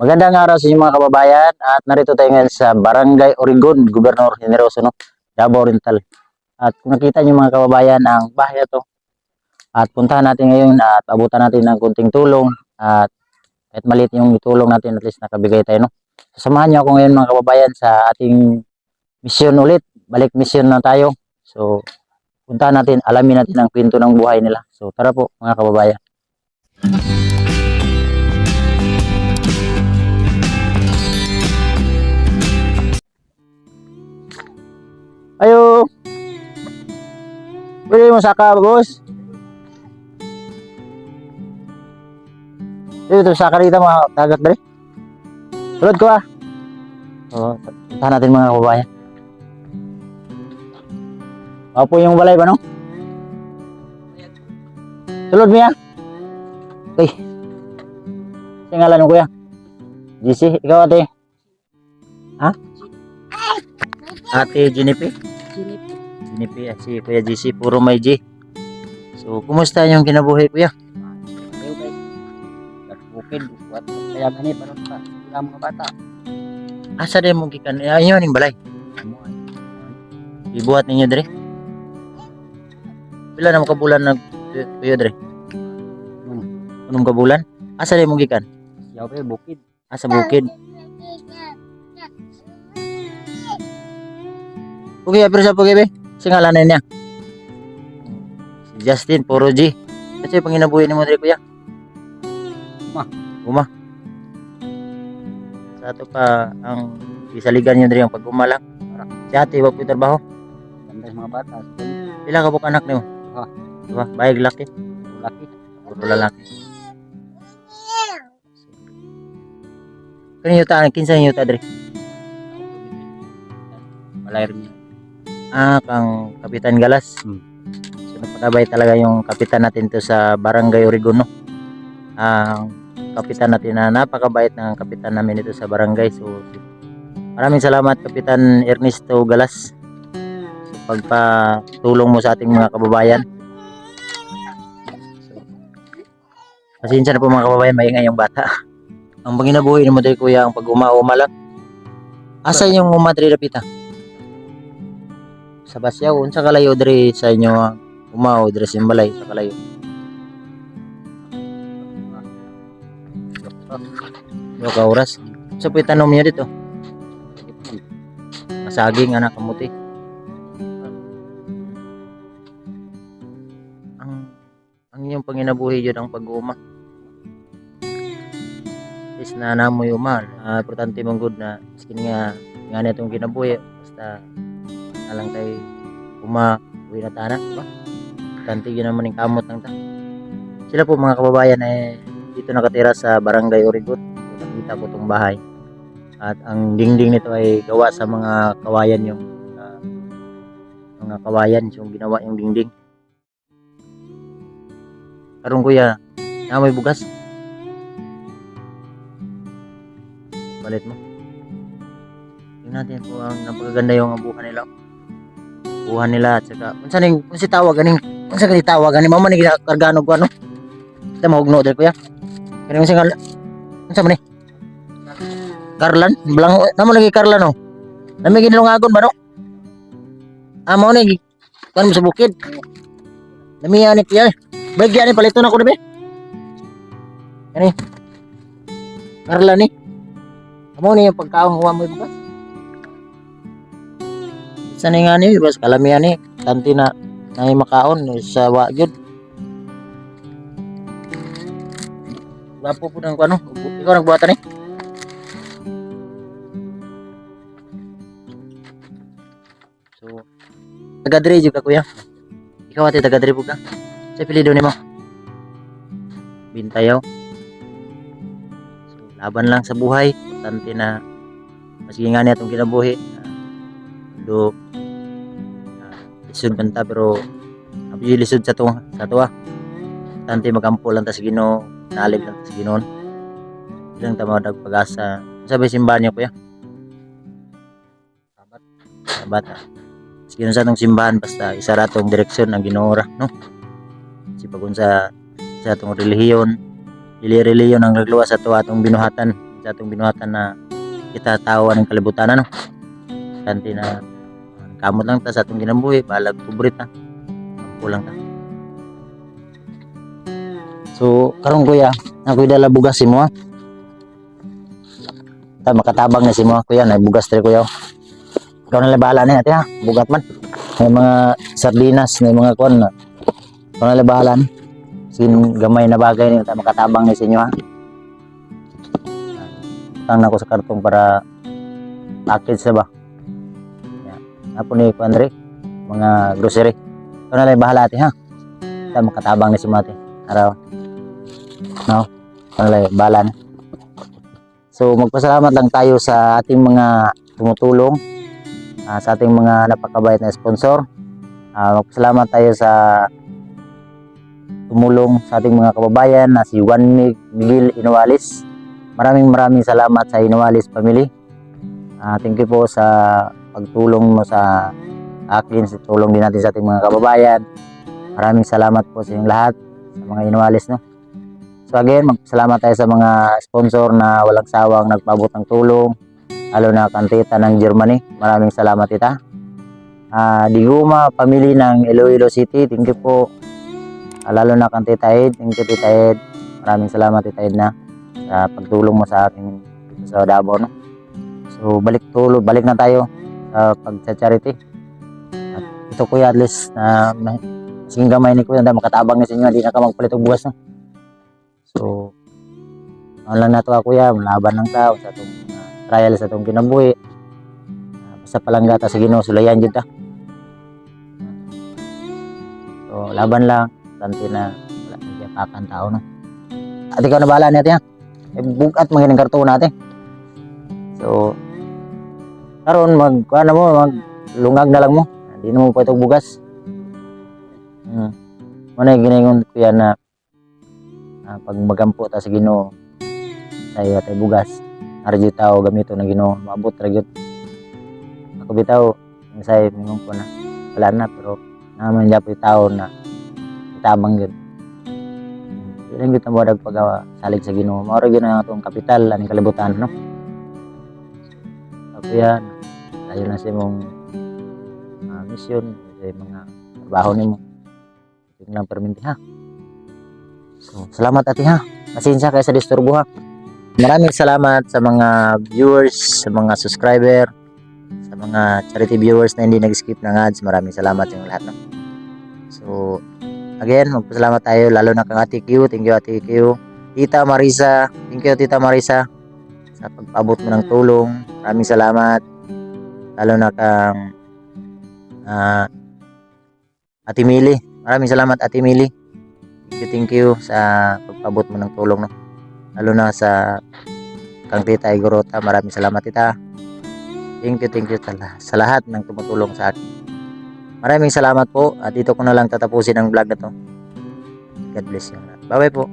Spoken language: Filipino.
Magandang araw sa inyo mga kababayan at narito tayo ngayon sa Barangay Origon, Gobernador Generoso, no? Davao Oriental. At kung nakita niyo mga kababayan ang bahay ito at puntahan natin ngayon at abutan natin ng kunting tulong at kahit maliit yung itulong natin at least nakabigay tayo, no? Samahan niyo ako ngayon mga kababayan sa ating misyon ulit. Balik misyon na tayo. So puntahan natin, alamin natin ang kwento ng buhay nila. So tara po mga kababayan. Ayo. Pwede mo saka, boss. Dito saka rito mga tagak dali. Tulad ko ah. Oh, puntahan natin mga kababayan. Apo yung balay ba no? Tulad mo yan. Okay. Singalan mo kuya. GC, ikaw ate. Ha? Ate Jennifer? Jennifer, si Kuya GC, puro may G. So, kumusta yung kinabuhi kuya? Bukid, buat kaya gani para sa mga bata. Asa din mong gikan? Ayun yung balay. Ibuhat ninyo dire. Pila na mo kabulan nag kuya dire? Anong kabulan? Asa din mong gikan? Yaw be bukid. Asa bukid. Okay, pero sa pagkibi, singalanan niya. Si Justin, puro G. Kasi pang inabuhi ni mo dire kuya. Uma. Sa ato pa ang isaligan nyo dire ang pag-umalak. Si ate, wag po trabaho. Ganda sa mga bata. Pila ka po anak nimo? Diba? Bayag laki. Laki. Puro lalaki. Kanino ta? Kinsa niyo ta dire? Malayr niya. Kang Kapitan Galas. So napakabait talaga yung kapitan natin to sa Barangay Origon, no? Ang kapitan natin na napakabait ng kapitan namin ito sa barangay. So maraming salamat Kapitan Ernesto Galas sa pagpatulong mo sa ating mga kababayan. So, pasensya na po mga kababayan, maingay yung bata. Ang panginabuhi mo tayo kuya ang pag-uma-uma lang. Asa yung umatri rapita? Sa Basyaw, unsa kalayo diri sa inyo umao diri sa balay sa kalayo? Yo ka oras. So puy tanom niyo dito. Masaging anak kamuti. Ang inyong panginabuhi yun ang pag-uuma. Is na namoy uma. Importante mong good na skin nga itong kinabuhi basta lang tayo uwi na tanan, diba? Kanti yun naman yung kamot ng ta. Sila po mga kababayan dito nakatira sa Barangay Origon. Nakita ko itong bahay. At ang dingding nito ay gawa sa mga kawayan yung ginawa yung dingding. Karong kuya, may bugas. Balit mo. Tingnan natin po ang napakaganda yung buhay nila. Buhan nila at saka unsa tawag ganing mama ni kargano ko ano ta mahugno diri kuya kaning singal unsa man ni Karlan blang namo lagi Karlan no nami ginilungagon ba no amo ni kan sa bukid nami ani kuya bagya ni palito na ko dibe ani Karlan ni amo ni yung pagkaon huwa mo bukas. Sanay nga niyo, bas kalamihan ni tanti na makaon sa wagyod. Wapo po ng ano, ikaw nagbuhatan eh. So, taga-dre juga kuya. Ikaw ate taga-dre po ka. Sa pilido ni mo. Bintayaw. So, laban lang sa buhay. Tanti na maski nga niya itong kinabuhi. Do lisod man ta pero abi lisod sa tuwa tanti magampo lang ta sa Ginoo nalig lang ta sa Ginoon ilang ta madag pag-asa sabi simbahan niyo kuya sabat sige sa atong simbahan basta isa ra tong direksyon ng Ginoo ra no si pagun sa atong relihiyon ang nagluwas sa atong binuhatan sa atong binuhatan na kita tawa ng kalibutan ano. Kanti na kamot lang ta sa atong ginambuhi, balag kubrit ta. Kulang ta. So karon kuya, ako dala bugas mo ha. Ta makatabang na si mo kuya, na bugas tre kuya. Ikaw na labahala ni ate ha, bugat man. May mga sardinas, may mga kuan na. Ikaw na labahala ni. Sin gamay na bagay ni ta makatabang ni sa inyo ha. Tang ako sa kartong para package na ba. Yan. Apo ni Andre, mga grocery. Ikaw na lang bahala ate ha. Ta makatabang ni si mo ate. Araw. No? Ikaw na lang bahala ni. So magpasalamat lang tayo sa ating mga tumutulong, sa ating mga napakabait na sponsor. Magpasalamat tayo sa tumulong sa ating mga kababayan na si Juan Miguel Inoalis. Maraming salamat sa Inoalis family. Thank you po sa pagtulong mo sa akin, sa tulong din natin sa ating mga kababayan. Maraming salamat po sa inyong lahat, sa mga Inoalis, no? So again, magpasalamat tayo sa mga sponsor na walang sawang nagpaabot ng tulong, lalo na kantita ng Germany. Maraming salamat tita. Diguma, pamilya ng Iloilo City, thank you po. Lalo na kantita Ed, thank you tita Ed. Maraming salamat tita Ed na sa pagtulong mo sa akin dito sa Davao, no? So balik na tayo sa pagcha-charity. At ito kuya, at least na masing gamay ni kuya, makatabang na sa inyo, hindi na ka magpalit og bugas, no? So, ano lang na ito kuya, laban ng tao sa itong trial sa itong kinabuhi. Basta palangga ta sa Ginoo, sulayan dyan ta. So, laban lang, tanti na wala nang pakan tao, no? At ikaw na bahala natin ha. Bukat mga karton natin. So, karon maglungag na lang mo. Hindi na mo pa itong bugas. Muna yung ginayon kuya na pag magampo ta sa Ginoo sa iyo tay bugas arjo tao gamito na Ginoo maabot ra gyud ako bitaw say mingon ko na wala na pero naman gyud tao na tabang gyud ilang gyud mo pagawa salig sa Ginoo mao ra gyud ang atong kapital ani kalibutan no ako yan ayo na sa imong mission sa mga trabaho nimo tingnan perminti ha. So, salamat ate ha. Pasensya kayo sa disturbo ha. Maraming salamat sa mga viewers, sa mga subscriber, sa mga charity viewers na hindi nag-skip ng ads. Maraming salamat sa lahat. No? So, again, magpasalamat tayo lalo na kang Ate Q. Thank you Ate Q. Tita Marisa, thank you Tita Marisa sa pagpabot mo ng tulong. Maraming salamat. Lalo na kang Ate Mili. Maraming salamat Ate Mili. Thank you sa pagpabot mo ng tulong, no? Lalo na sa kang Tita Igorota, maraming salamat tita. Thank you sa lahat ng tumutulong sa akin. Maraming salamat po at dito ko na lang tatapusin ang vlog na to. God bless you. Bye bye po.